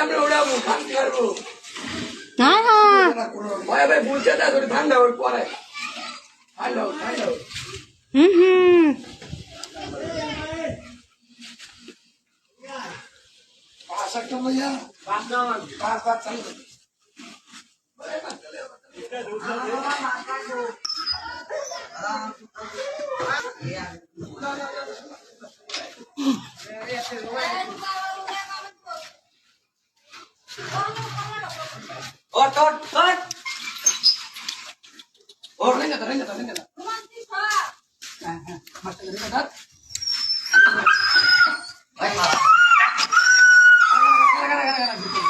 আমরা উড়াবো থাকতে পারবো হ্যাঁ হ্যাঁ ভাই ভাই বুঝছে না তোর ঠান্ডা ওর পরে ঠান্ডা ঠান্ডা হুম পাঁচ একটা ভাইয়া পাঁচ পাঁচ চালু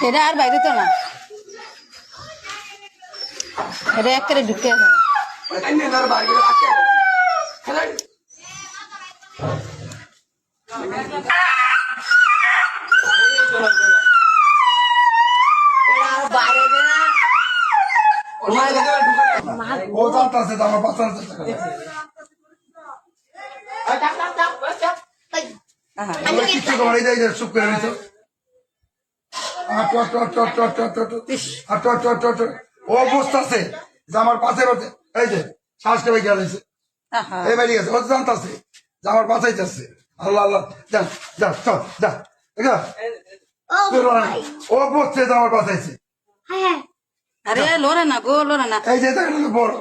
এটা আর বাইরে তো না এটা এক করে ঢুকে ও জানতাছে আমার বাচ্চা কিচ্ছু তোমার এই যে চুপ করে নিত ও বুঝতেছে যে আমার পাশে এই যে শ্বাসটা বেগে গেছে এই বেরিয়ে গেছে ও জানতাছে যে আমার বাঁচাই যাচ্ছে আল্লাহ আল্লাহ যান যা চল যা ও বুঝছে যে আমার বাঁচাইছে আরে লোরে না গো লোরে না এই যে বড়